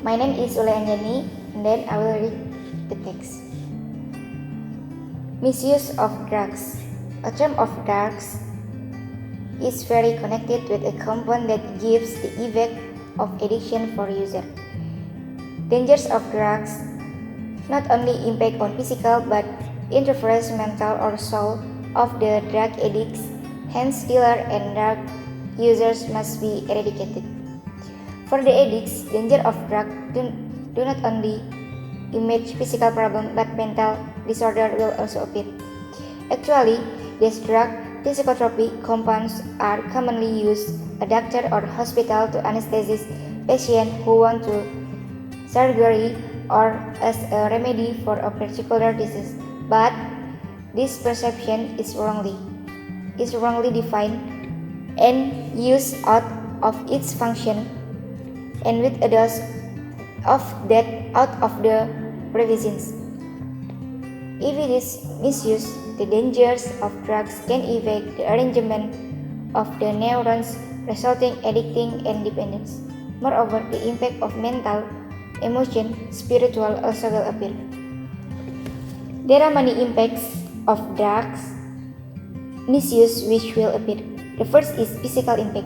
My name is Ullya Andjani, and then I will read the text. Misuse of drugs. A term of drugs is very connected with a compound that gives the effect of addiction for user. Dangers of drugs not only impact on physical but interferes mental or soul of the drug addicts, hence dealer and drug users must be eradicated. For the addicts, danger of drugs do not only image physical problem but mental disorder will also appear. Actually, these drug psychotropic compounds are commonly used a doctor or hospital to anesthetize patients who want to surgery or as a remedy for a particular disease. But this perception is wrongly defined and used out of its function and with a dose of that out of the provisions. If it is misused, the dangers of drugs can affect the arrangement of the neurons, resulting addicting and dependence. Moreover, the impact of mental, emotion, spiritual also will appear. There are many impacts of drugs misuse which will appear. The first is physical impact.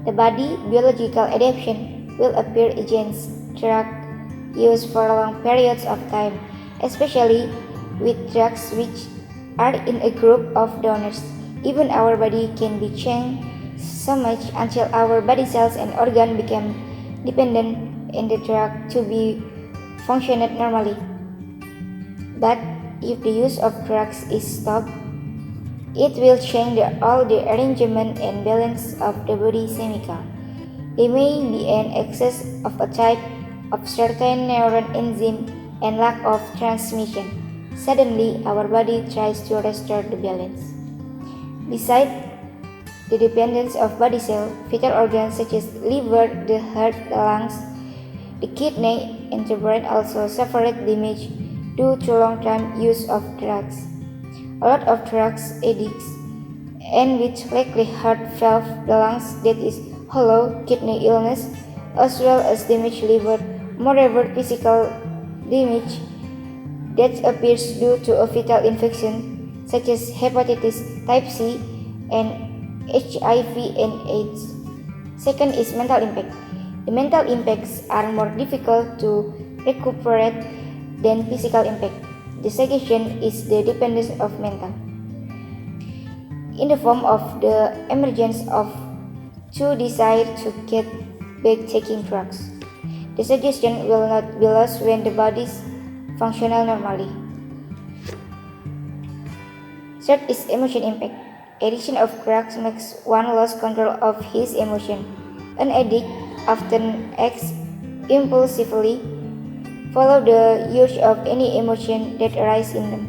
The body biological adaptation will appear against drug use for long periods of time, especially with drugs which are in a group of donors. Even our body can be changed so much until our body cells and organs become dependent on the drug to be functioned normally. But if the use of drugs is stopped, it will change all the arrangement and balance of the body chemical. There may be an excess of a type of certain neuron enzyme and lack of transmission. Suddenly, our body tries to restore the balance. Besides the dependence of body cells, vital organs such as liver, the heart, the lungs, the kidney, and the brain also suffered damage due to long-term use of drugs. A lot of drugs addicts and which likely heart valve, the lungs that is hollow, kidney illness, as well as damaged liver. Moreover, physical damage that appears due to a vital infection such as hepatitis type C and HIV and AIDS. Second is mental impact. The mental impacts are more difficult to recuperate than physical impact. The suggestion is the dependence of mental in the form of the emergence of true desire to get back taking drugs. The suggestion will not be lost when the body's functional normally. Third is emotion impact. Addiction of drugs makes one lose control of his emotion. An addict often acts impulsively, follow the urge of any emotion that arises in them.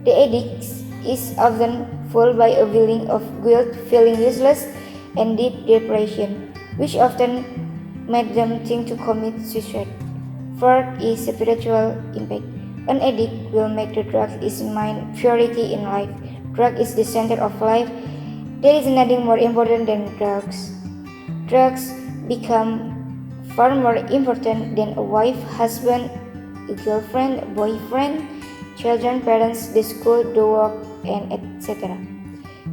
The addict is often fooled by a feeling of guilt, feeling useless, and deep depression, which often made them think to commit suicide. Fourth is spiritual impact. An addict will make the drug his main priority in life. Drug is the center of life. There is nothing more important than drugs. Drugs become far more important than a wife, husband, a girlfriend, a boyfriend, children, parents, the school, the work, and etc.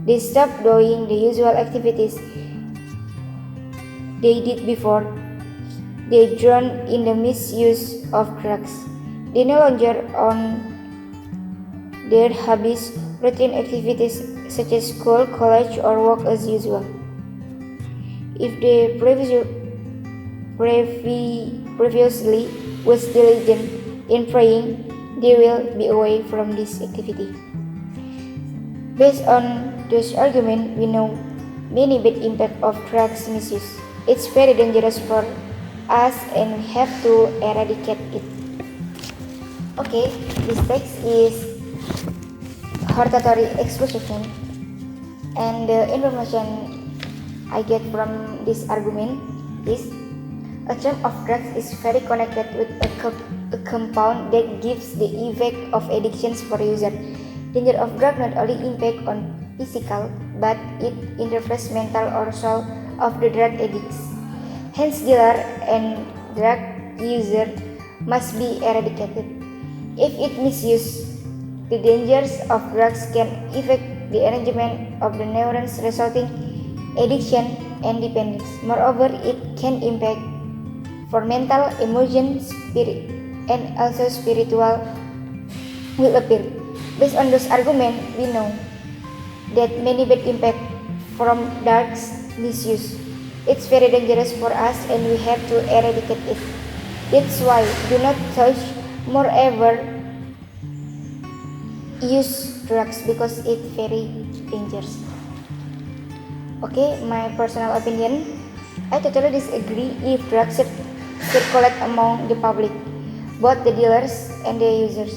They stop doing the usual activities they did before. They drown in the misuse of drugs. They no longer on their hobbies, routine activities such as school, college, or work as usual. If they previously was diligent in praying, they will be away from this activity. Based on this argument, we know many bad impact of drugs misuse. It's very dangerous for us and we have to eradicate it. Okay, this text is hortatory exposition, and the information I get from this argument is a term of drugs is very connected with a compound that gives the effect of addictions for user. Danger of drug not only impact on physical, but it interferes mental or soul of the drug addicts. Hence, dealer and drug user must be eradicated. If it misused, the dangers of drugs can affect the arrangement of the neurons, resulting addiction and dependence. Moreover, it can impact for mental, emotion, spirit, and also spiritual will appear. Based on those arguments, we know that many bad impact from drugs misuse. It's very dangerous for us and we have to eradicate it. That's why do not touch more ever use drugs because it's very dangerous. Okay, my personal opinion, I totally disagree if drugs should circulate among the public, both the dealers and the users.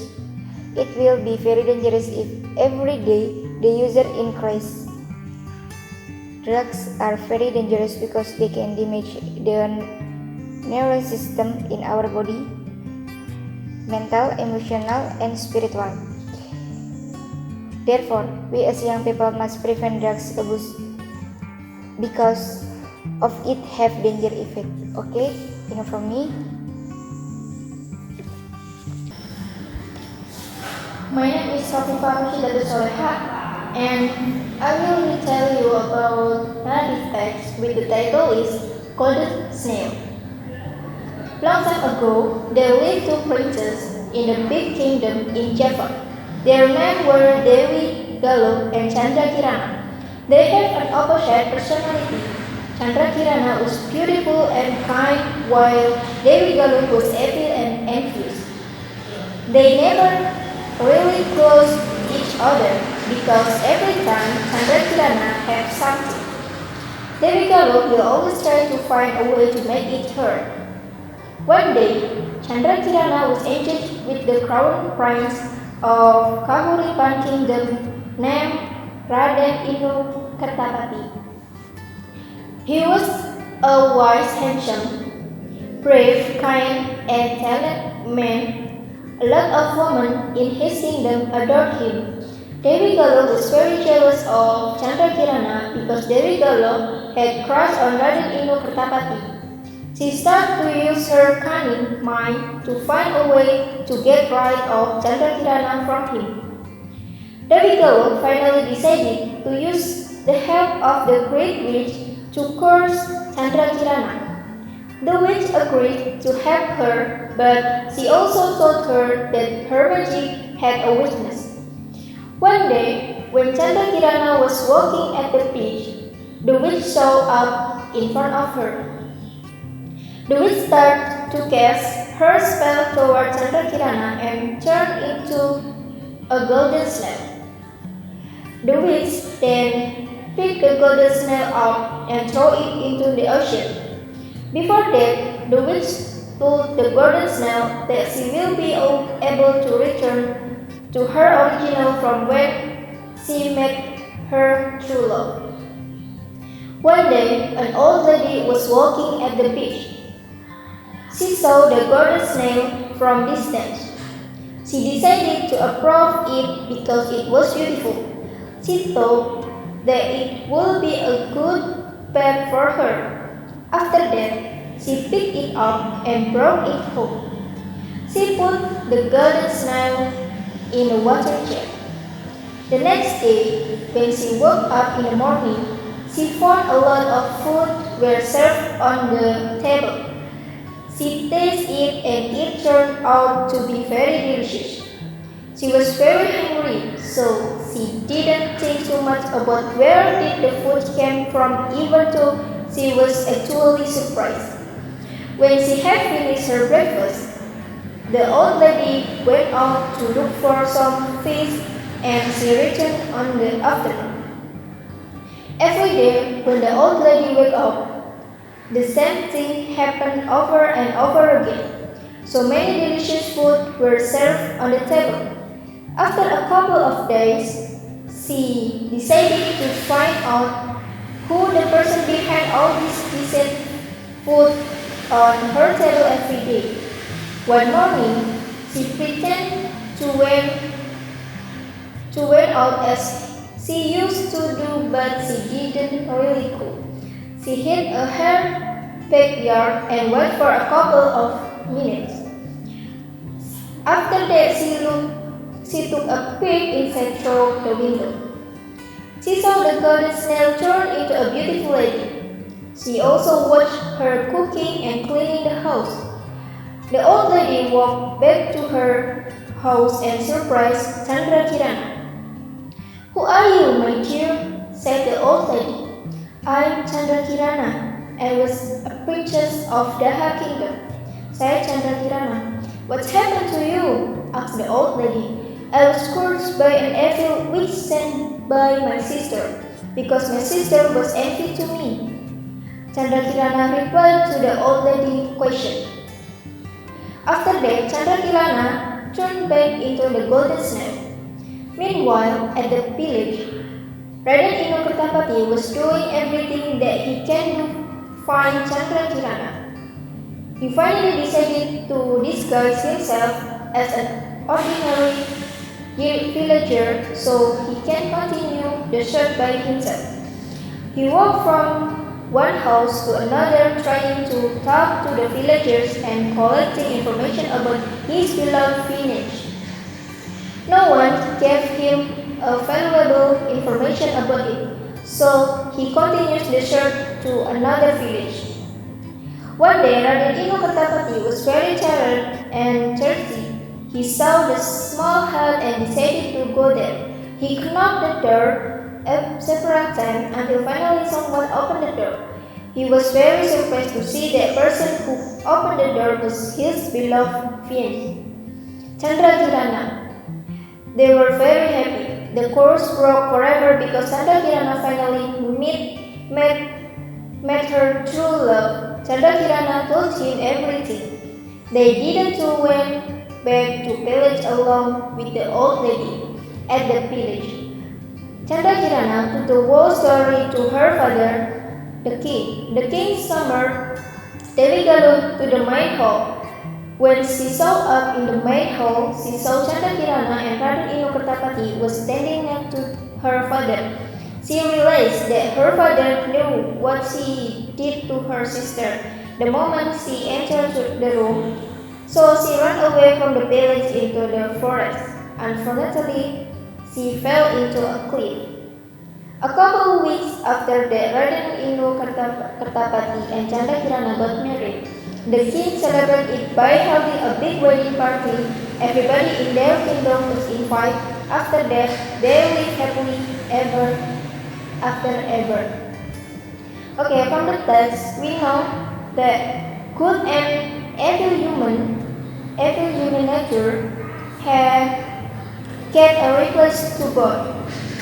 It will be very dangerous if every day the user increase. Drugs are very dangerous because they can damage the neural system in our body, mental, emotional, and spiritual. Therefore, we as young people must prevent drugs abuse because of it have danger effect. Okay, enough from me. My name is Rofifah Rosyidatus S and I will tell you about Rindi facts with the title is Golden Snail. Long time ago, there lived two princes in a big kingdom in Java. Their names were Dewi Galuh and Chandra Kirana. They have an opposite personality. Chandra Kirana was beautiful and kind, while Dewi Galuh was evil and envious. They never really close each other because every time Chandra Kirana had something, Dewi Galuh will always try to find a way to make it hurt. One day, Chandra Kirana was engaged with the crown prince of Kahuripan kingdom named Raden Inu Kertapati. He was a wise, handsome, brave, kind, and talented man. A lot of women in his kingdom adored him. Dewi Galuh was very jealous of Chandra Kirana because Dewi Galuh had crushed on Raden Inu Kertapati. She started to use her cunning mind to find a way to get rid of Chandra Kirana from him. Dewi Galuh finally decided to use the help of the great witch to curse Chandra Kirana. The witch agreed to help her, but she also told her that her magic had a weakness. One day, when Chandra Kirana was walking at the beach, the witch saw up in front of her. The witch started to cast her spell toward Chandra Kirana and turned into a golden snail. The witch then picked the golden snail up and threw it into the ocean. Before that, the witch told the golden snail that she will be able to return to her original from when she met her true love. One day, an old lady was walking at the beach. She saw the golden snail from distance. She decided to approach it because it was beautiful. She thought that it would be a good pet for her. After that, she picked it up and brought it home. She put the golden snail in a water jar. The next day, when she woke up in the morning, she found a lot of food were served on the table. She tasted it and it turned out to be very delicious. She was very hungry, so she didn't think too much about where did the food came from, even though she was actually surprised. When she had finished her breakfast, the old lady went out to look for some fish and she returned on the afternoon. Every day, when the old lady woke up, the same thing happened over and over again. So many delicious food were served on the table. After a couple of days, she decided to find out who the person behind all this decent food on her table every day. One morning, she pretended to went out as she used to do, but she didn't really go. She hid her backyard and waited for a couple of minutes. After that, she took a peek inside through the window. She saw the golden snail turn into a beautiful lady. She also watched her cooking and cleaning the house. The old lady walked back to her house and surprised Chandra Kirana. "Who are you, my dear?" said the old lady. "I'm Chandra Kirana. I was a princess of Daha Kingdom," said Chandra Kirana. "What happened to you?" asked the old lady. "I was cursed by an evil witch sent by my sister, because my sister was envy to me." Chandra Kirana replied to the old lady's question. After that, Chandra Kirana turned back into the golden snail. Meanwhile, at the village, Raden Inu Kertapati was doing everything that he can to find Chandra Kirana. He finally decided to disguise himself as an ordinary villager so he can continue the search by himself. He walked from one house to another trying to talk to the villagers and collecting information about his beloved village. No one gave him valuable information about it, so he continued the search to another village. One day, Raden Inu Kertapati was very tired and thirsty. He saw the small hut and decided to go there. He knocked the door several times until finally someone opened the door. He was very surprised to see that person who opened the door was his beloved fiancé, Chandra Kirana. They were very happy. The curse broke forever because Chandra Kirana finally met her true love. Chandra Kirana told him everything. They didn't two went back to village along with the old lady at the village. Chandra Kirana told the whole story to her father, the king. The king summoned Dewi Galuh to the main hall. When she saw up in the main hall, she saw Chandra Kirana and Raden Inu Kertapati was standing next to her father. She realized that her father knew what she did to her sister the moment she entered the room, so she ran away from the village into the forest. Unfortunately, she fell into a cliff. A couple of weeks after that, Raden Inu Kertapati and Chandra Kirana got married. The king celebrated it by holding a big wedding party. Everybody in their kingdom was invited. After that, they lived happily ever after ever. Okay, from the text, we know that good and evil human nature have get a request to God.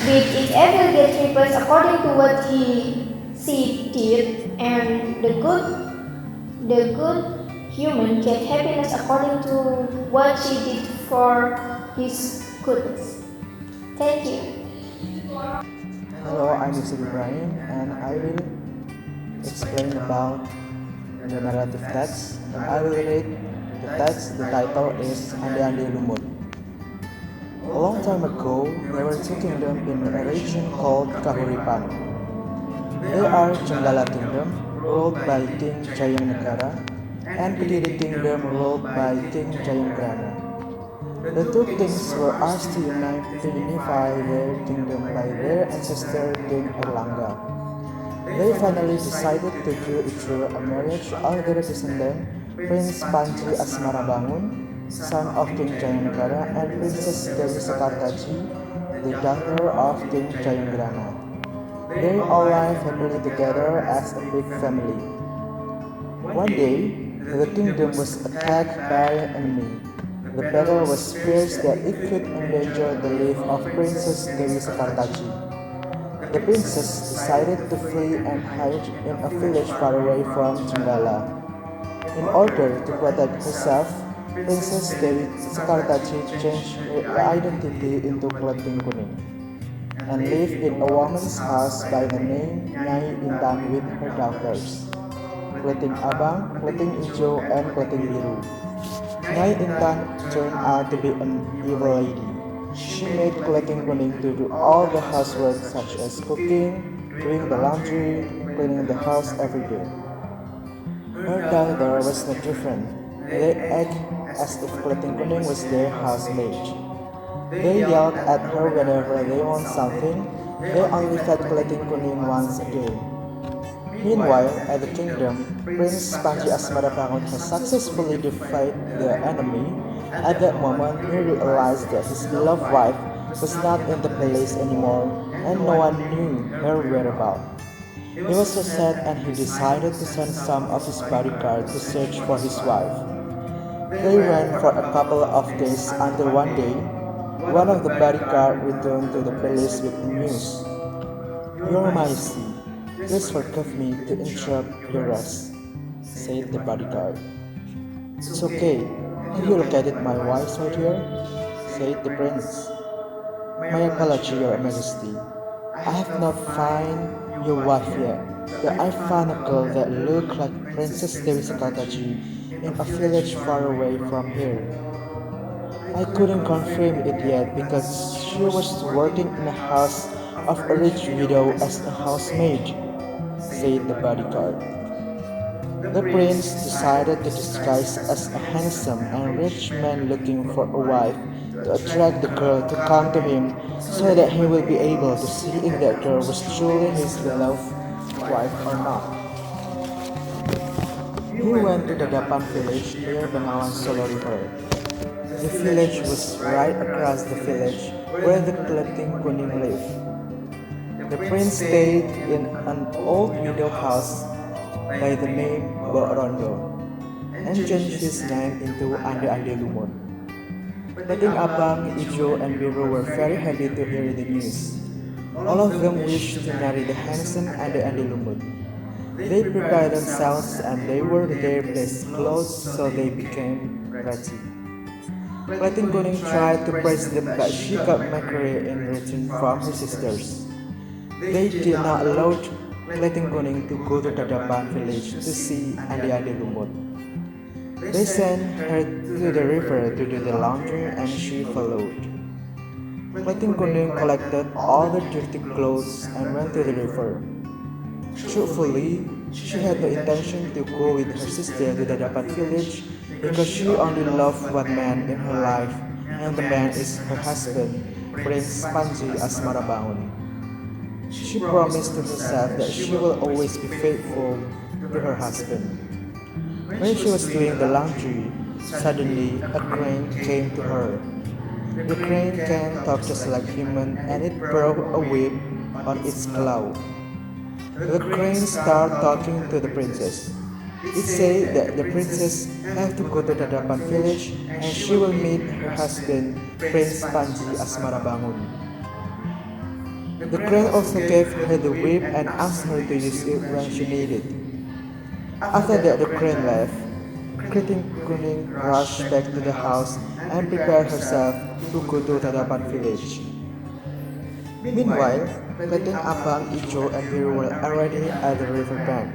Which is evil gets replaced according to what she did, and the good human get happiness according to what she did for his goodness. Thank you. Hello, I'm Yusuf Ibrahim and I will explain about the narrative text and I will read the text. The title is Andi Andi Lumut. A long time ago, there were two kingdoms in a region called Kahuripan. They are Jenggala Kingdom, ruled by King Jayanegara, and Kediri Kingdom, ruled by King Jayanegara. The two kings were asked to unify their kingdom by their ancestor King Erlangga. They finally decided to do it through a marriage of their descendant, Prince Panji Asmarabangun, son of King Jayanegara, and Princess Dewi Sekartaji, the daughter of King Jayanegara. They all lived happily together as a big family. One day, the kingdom was attacked by an enemy. The battle was fierce that it could endanger the life of Princess Dewi Sekartaji. The princess decided to flee and hide in a village far away from Jenggala. In order to protect herself, Princess Dewi Sekartaji changed her identity into Kleting Kuning and lived in a woman's house by the name Nyai Intan with her daughters, Kleting Abang, Kleting Ijo, and Kleting Biru. Nyai Intan turned out to be an evil lady. She made Kleting Kuning to do all the housework such as cooking, doing the laundry, cleaning the house every day. Her daughter was no different. They act as if Kleting Kuning was their housemaid. They yelled at her whenever they want something. They only fed Kleting Kuning once a day. Meanwhile, at the kingdom, Prince Panji Asmarabangun has successfully defied the enemy. At that moment, he realized that his beloved wife was not in the palace anymore, and no one knew her whereabouts. He was so sad and he decided to send some of his bodyguards to search for his wife. They ran for a couple of days until one day, one of the bodyguards returned to the palace with the news. Your Majesty, please forgive me to interrupt your rest, said the bodyguard. It's okay. Have you located my wife, soldier? Said the prince. My apology, Your Majesty. I have not found your wife yet, but I found a girl that looked like Princess Dewi Sekataji in a village far away from here. I couldn't confirm it yet because she was working in a house of a rich widow as a housemaid, said the bodyguard. The prince decided to disguise as a handsome and rich man looking for a wife to attract the girl to come to him so that he will be able to see if that girl was truly his beloved wife or not. He went to the Dapan village near Bengawan Solo River. The village was right across the village where the Kleting Kuning lived. The prince stayed in an old widow house by the name Mbok Rondo and changed his name into Ande Ande Lumut. Kleting Abang, Ijo, and Biru were very happy to hear the news. All of them wished to marry the handsome Ande Ande Lumut. They prepared themselves and they wore their best clothes so they became ready. Kleting Kuning tried to praise them but she got mockery in return from her sisters. They did not allow Kleting Kuning to go to the Dapan village to see Ande Ande Lumut. They sent her to the river to do the laundry and she followed. Kleting Kuning collected all the dirty clothes and went to the river. Truthfully, she had no intention to go with her sister to the Dapan village because she only loved one man in her life, and the man is her husband, Prince Panji Asmarabangun. She promised to herself that she will always be faithful to her husband. When she was doing the laundry, suddenly a crane came to her. The crane can talk just like human and it broke a whip on its claw. The crane started talking to the princess. It said that the princess have to go to the Dapan village and she will meet her husband, Prince Panji Asmarabangun. The crane also gave her the whip and asked her to use it when she needed. After that, the crane left. Kleting Kuning rushed back to the house and prepared herself to go to the Dapan village. Meanwhile, Kleting Abang, Ijo, and Biru were already at the river bank.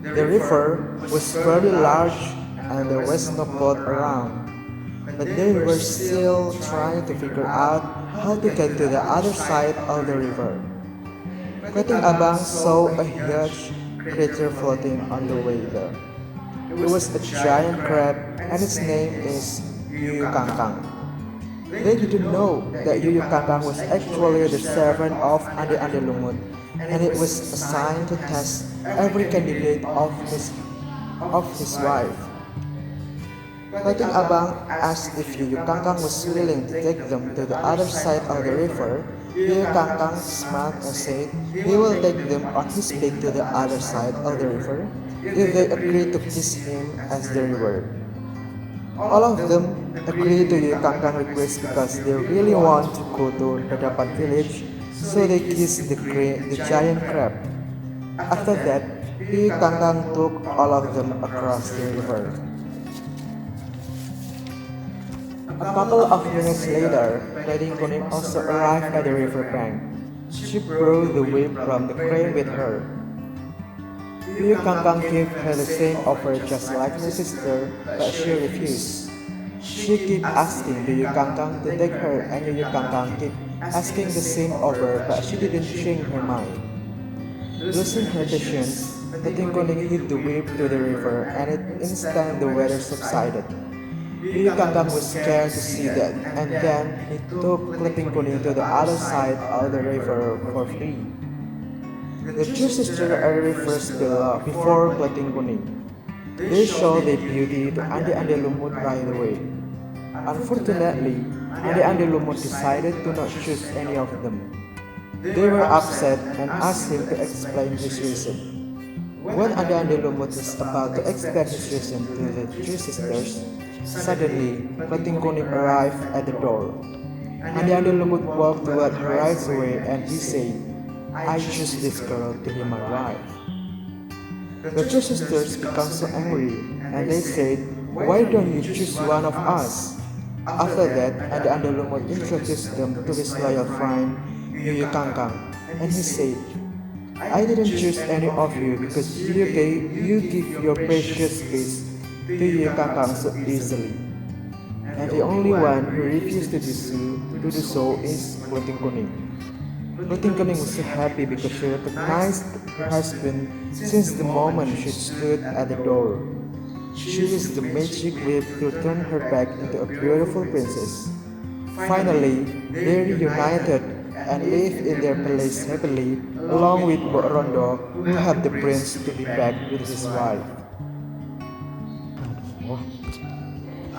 The river was very large and there was no boat around, but they were still trying to figure out how to get to the other side of the river. Kleting Abang saw a huge creature floating on the way there. It was a giant crab and its name is Yuyu Kangkang. They didn't know that Yuyu Kangkang was actually the servant of Ande Ande Lumut, and it was assigned to test every candidate of his wife. Kleting Abang asked if Yuyu Kangkang was willing to take them to the other side of the river. Yuyu Kangkang smiled and said he will take them on his back to the other side of the river if they agree to kiss him as their reward. All of them agreed to Yuyu Kangkang's request because they really want to go to the Dapan village, so they kissed the giant crab. After that, Yuyu Kangkang took all of them across the river. A couple of minutes later, Kleting Kuning also arrived at the river bank. She brought the whip from the crane with her. Yuyu Kangkang gave her the same offer just like her sister, but she refused. She kept asking Yuyu Kangkang to take her and Yuyu Kangkang kept asking the same offer, but she didn't change her mind. Losing her patience, letting Kuning hit the whip to the river, and in an instant the weather subsided. Yu Kangkang was scared to see that, and then he took Letting Kuning to the other side of the river for free. The two sisters arrived first before Letting Kuning. They showed their beauty to Ande Lumut right away. Unfortunately, Ande Lumut decided to not choose any of them. They were upset and asked him to explain his reason. When Ande Lumut was about to explain his reason to the two sisters, suddenly Letting Kuning arrived at the door. Ande Lumut walked toward her right away and he said, "I choose this girl to be my wife." The two sisters became so angry and they said, "Why don't you choose one of us?" After that, Ande Lumut introduced them to his loyal friend, Yu Kangkang, and he said, "I didn't choose any of you because you give your precious gift to Yu Kangkang so easily. And the only one who refused to do so is Letting Kuning." Letting Kuning was so happy because she recognized her husband since the moment she stood at the door. She used the magic whip to turn her back into a beautiful princess. Finally, they reunited and lived in their palace happily, along with Mbok Rondo, who helped the prince to be back with his wife.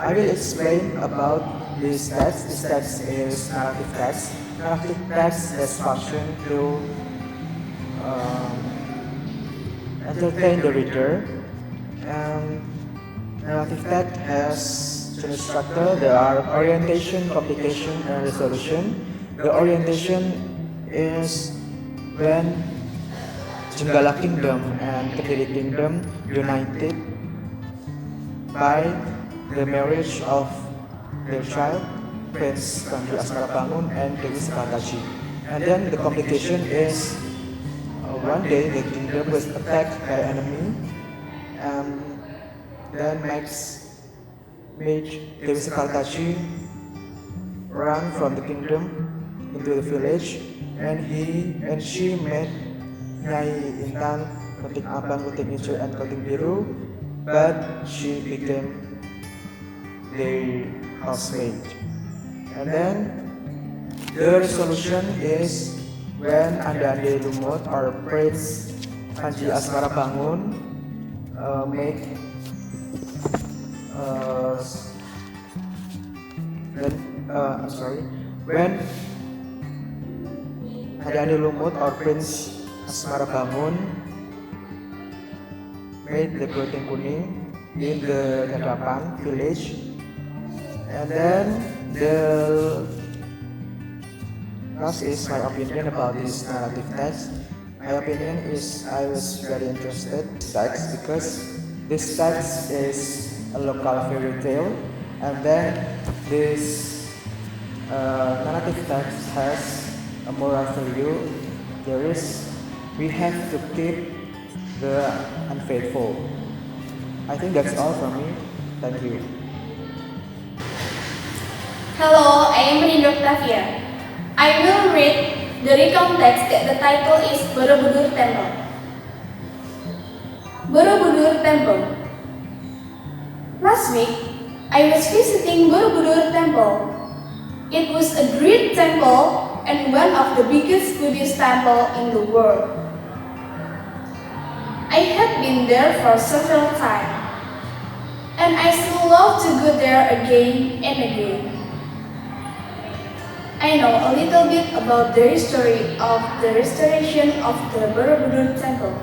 I will explain about this text. This text is narrative text. Narrative text has function to entertain the reader, and narrative text has two structure. There are orientation, complication, and resolution. The orientation is when Jenggala Kingdom and Kediri Kingdom united by the marriage of their child, Prince Kanji Asmarabangun and Dewi Sekartaji. And then the complication is one day the kingdom was attacked by enemy, and then made Dewi Sekartaji run from the kingdom into the village, and she met Nyai Intan, Keting Abang, Keting Ijo, and Keting Biru, but she became their housemaid. And then the resolution is when Ande Lumut or Prince Kanji Asmarabangun when Ande Lumut or Prince Asmarabangun made the Letting Kuning in the Dadapan village. And then the last is my opinion about this narrative text. My opinion is I was very interested in this text because this text is a local fairy tale, and then this narrative text has a moral value. We have to keep the unfaithful. I think that's all from me. Thank you. Hello, I am Rindi Oktavia. I will read the recount text that the title is Borobudur Temple. Borobudur Temple. Last week, I was visiting Borobudur Temple. It was a great temple and one of the biggest Buddhist temple in the world. I had been there for several times, and I still love to go there again and again. I know a little bit about the history of the restoration of the Borobudur Temple.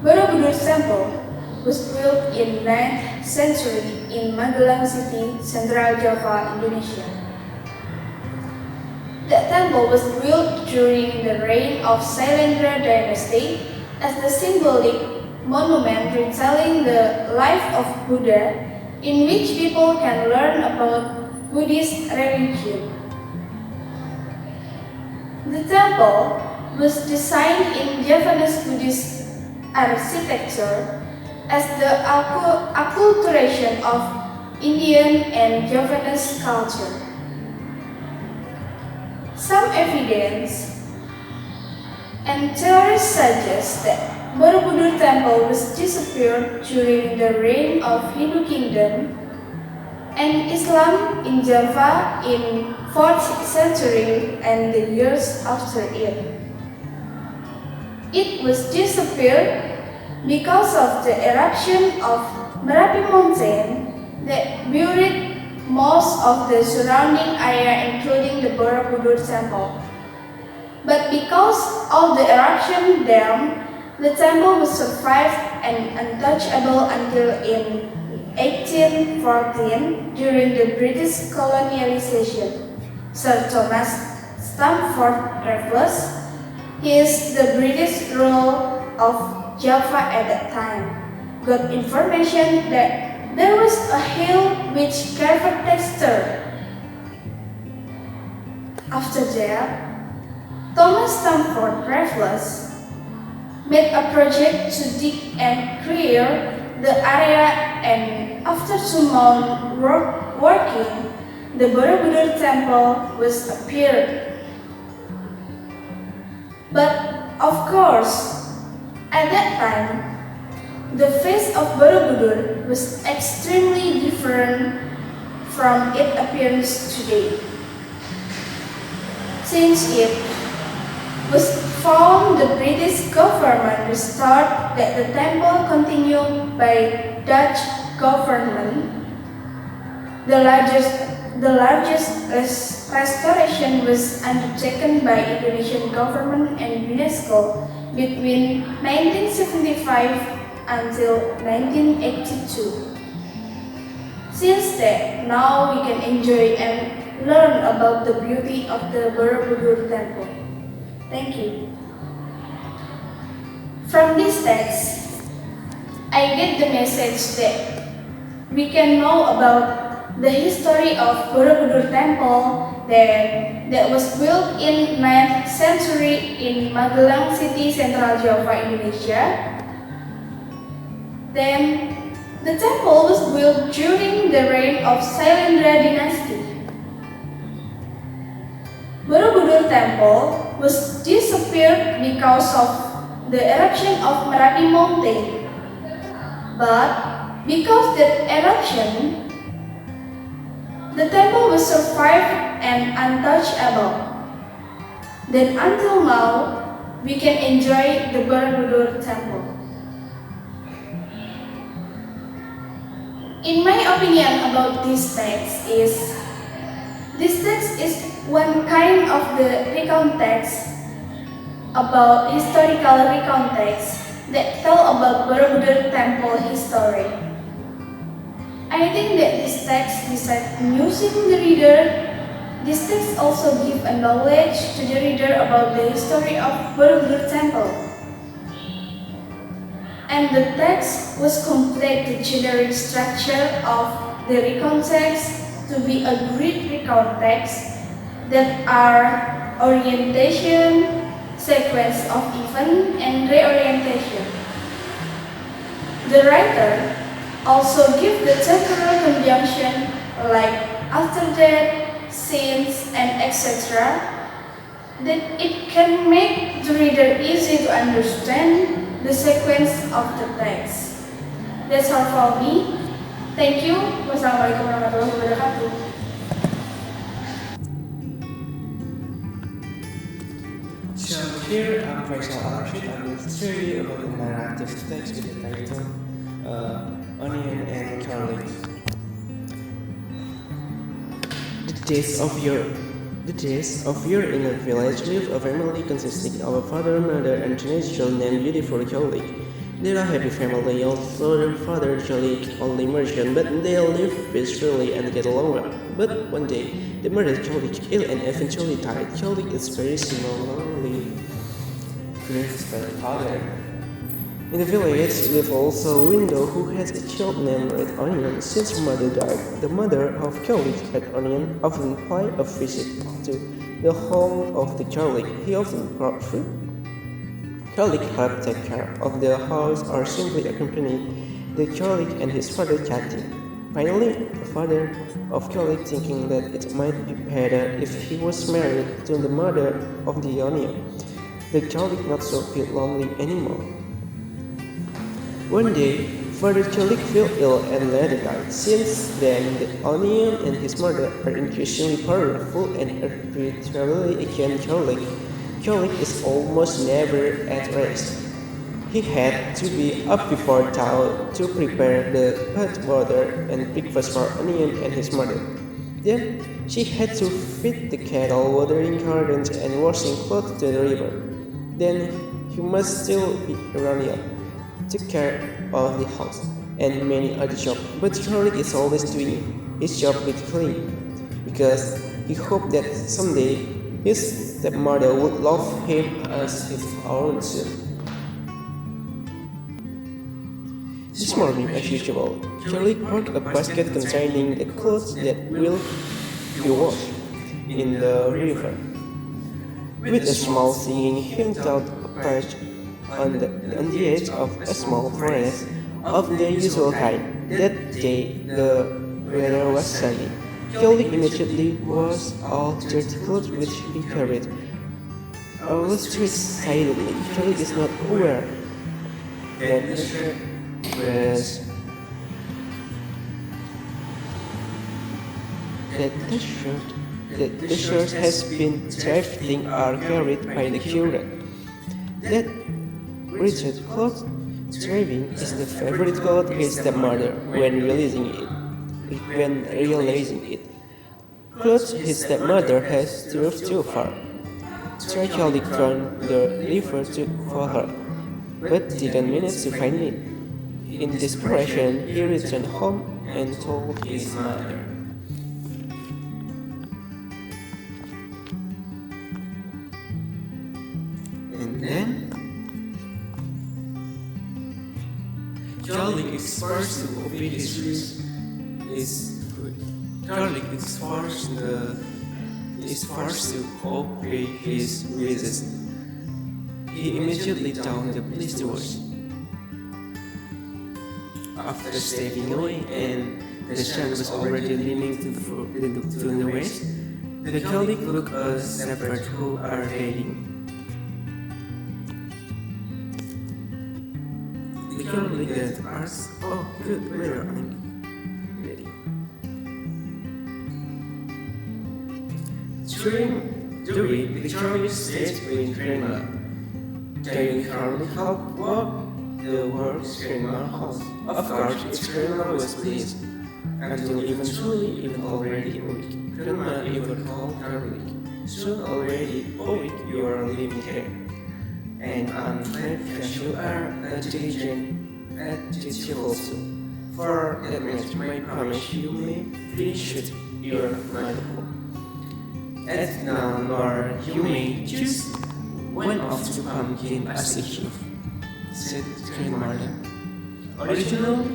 Borobudur Temple was built in 9th century in Magelang City, Central Java, Indonesia. The temple was built during the reign of Sailendra dynasty as the symbolic monument retelling the life of Buddha, in which people can learn about Buddhist religion. The temple was designed in Javanese Buddhist architecture as the acculturation of Indian and Javanese culture. And theories suggest that Borobudur Temple was disappeared during the reign of Hindu Kingdom and Islam in Java in 4th century and the years after it. It was disappeared because of the eruption of Merapi Mountain that buried most of the surrounding area including the Borobudur Temple. But because of the eruption dam, the temple was survived and untouchable until in 1814 during the British colonialization. Sir Thomas Stamford Raffles, he is the British ruler of Java at that time, got information that there was a hill which carved texture. After that, Thomas Stamford Raffles made a project to dig and clear the area, and after 2 months working, the Borobudur Temple was appeared. But of course, at that time, the face of Borobudur was extremely different from its appearance today. Since it was found the British government restored that the temple continued by Dutch government. The largest restoration was undertaken by Indonesian government and UNESCO between 1975 until 1982. Since then, now we can enjoy and learn about the beauty of the Borobudur Temple. Thank you. From this text, I get the message that we can know about the history of Borobudur Temple that was built in 9th century in Magelang City, Central Java, Indonesia. Then, the temple was built during the reign of Sailendra dynasty. Borobudur Temple was disappeared because of the eruption of Merapi Mountain. But because that eruption, the temple was survived and untouchable. Then until now, we can enjoy the Borobudur Temple. In my opinion about this text is one kind of the recount text about historical recount text that tell about Borobudur Temple history. I think that this text, besides amusing the reader, this text also give a knowledge to the reader about the history of Borobudur Temple. And the text was complete the generic structure of the recount text to be a great recount text that are orientation, sequence of event, and reorientation. The writer also gives the temporal conjunction like after that, since, and etc. that it can make the reader easy to understand the sequence of the text. That's all for me. Thank you. Wassalamualaikum warahmatullahi wabarakatuh. So here I'm Faisal Ar Rosyid. I will tell you about the narrative text with the title Onion and Garlic. The days of year in a village lived a family consisting of a father, mother, and teenage child named Beautiful Garlic. They are a happy family, although their father Garlic only merchant, but they live peacefully and get along well. But one day, the mother Garlic ill and eventually died. Garlic is very similarly grieved by the father. In the village lived also a widow who has a child named Red Onion. Since her mother died, the mother of Garlic, Red Onion, often paid a visit to the home of the Garlic. He often brought food. Garlic helped take care of the house or simply accompanied the Garlic and his father chatting. Finally, the father of Garlic, thinking that it might be better if he was married to the mother of the Onion, the Charlie not so feel lonely anymore. One day, Father Charlie fell ill and later died. Since then, the Onion and his mother are increasingly powerful and arbitrarily against Charlie. Charlie is almost never at rest. He had to be up before dawn to prepare the hot water and breakfast for Onion and his mother. Then, she had to feed the cattle, watering gardens, and washing clothes to the river. Then, he must still be around, took care of the house and many other jobs, but Charlie is always doing his job with glee because he hoped that someday his stepmother would love him as his own son. This morning, as usual, Charlie brought a basket containing the clothes that will be washed in the river. With a small singing hymn out perched on the edge of a small forest of the usual kind. That day the weather was sunny. Charlie immediately washed all the dirty clothes which he carried. Always silently, Charlie is not aware that the shirt was that the shirt has been drifting or carried by the children. That Richard cloth driving is the favorite cloth of his stepmother when realizing it. Clothes his stepmother has drove too far. Charlie crossed the river to for her, but didn't manage to find it. In desperation, he returned home and told his mother. And then Charlie is forced to obey his wish. Charlie is forced to obey his wishes. He immediately downed the police doors. After stepping away and the sun was already leaning to the west, the colleague looked at a shepherd who are heading. The colleague then asked, "Oh, good, where are you heading?" During the week, the Charlie stayed with Grandma. During Charlie helped walk the works Grandma house. Of course, its Grandma was pleased, until eventually, even already a week, Grandma even called Charlie. Soon already a week you are living here, and I'm glad that you are a diligent and teachable also. For that much, I promise you may finish your mother. At now, or you may choose one of the pumpkin as a gift, said Grandmother. Originally,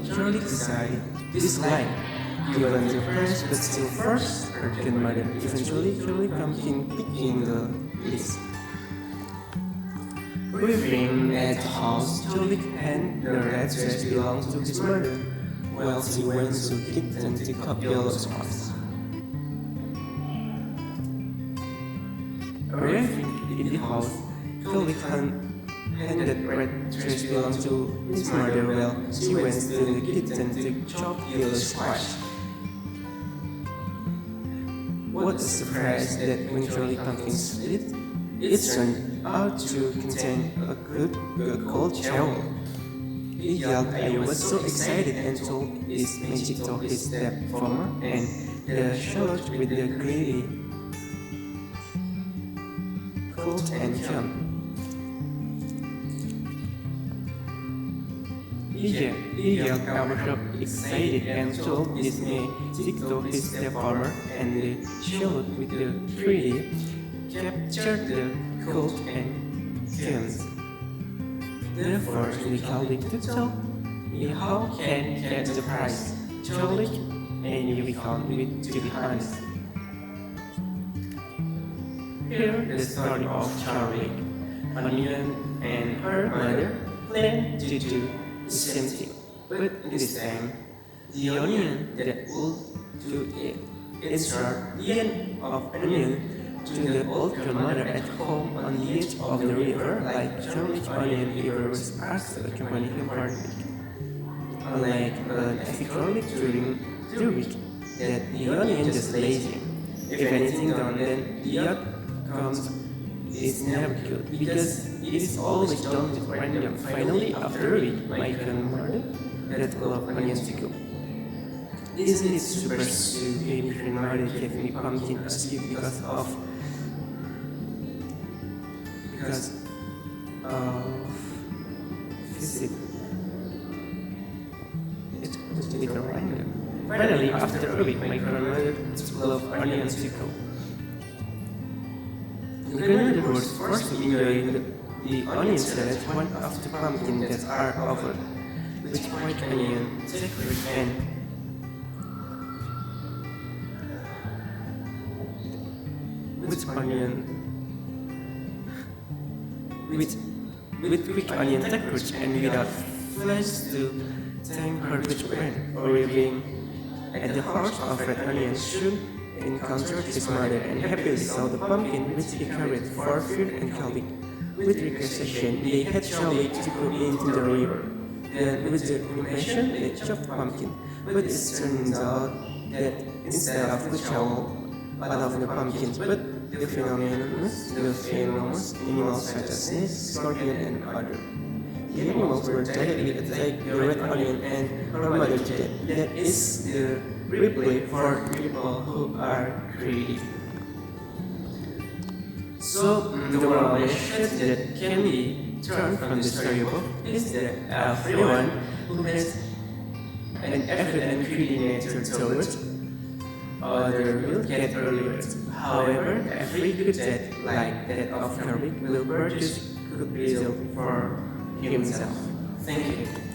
Charlie decided this line, given the first but still first, her grandmother. Eventually, Charlie pumpkin picking the list. Arriving at the house, Charlie and the red dress belonged to his mother, while she went to kitten the yellow's house. Arriving in the house, Charlie handed red dress belonged to his mother while she went to the kitten to chop yellow squash. What a surprise that when Charlie pumpkin split, it turned out to contain a good cold shower. He yelled, I was so excited and told his magic to his stepfather and the shower with the greedy cold and calm. He yelled up excited and told his magic to his stepfather and the shower with the greedy captured the cold and kills. Therefore, the colleague to tell me how can get the prize, Charlie, and you become with to be honest. Here the story of Charlie. Onion and her mother planned to do the same thing, but this time the onion that would do it. In short, the end of Onion to the old grandmother at home on the edge of the river, like Charlie's onion river was sparks accompanying him for the week. Unlike an epic during the week, that the onion just lays him. If anything done, then the outcomes is never good, because it is always done with random. Finally, after a week, my grandmother that loved onions to go. Isn't it super sweet? Grandmother gave me pumpkin as gift because of visit. It's just random. Finally, after a week, my grandmother loved onions to go. The grandmother was forced to enjoy the onion salad, one of the pumpkin that are offered, with white onion, saffron, and with quick onion textures and without flesh to thank her rich friend, arriving at the house of red onion soon encountered his mother and happily saw the pumpkin which he carried for fear and calming. With requisition, they had Charlie to go into the river. Then, with the impression, they chopped pumpkin, but it turns out that instead of the shovel, all of the pumpkins, but the venomous animals such as snakes, scorpion, and other. The animals were directly attacked the red onion and her mother dead. That is the replay for people who are greedy. So, the moral message that can be turned from the storybook is that everyone who has an evident greedy nature towards other will get rewarded. However, every good deed, like that of Karmik, will produce good result for himself. Thank you.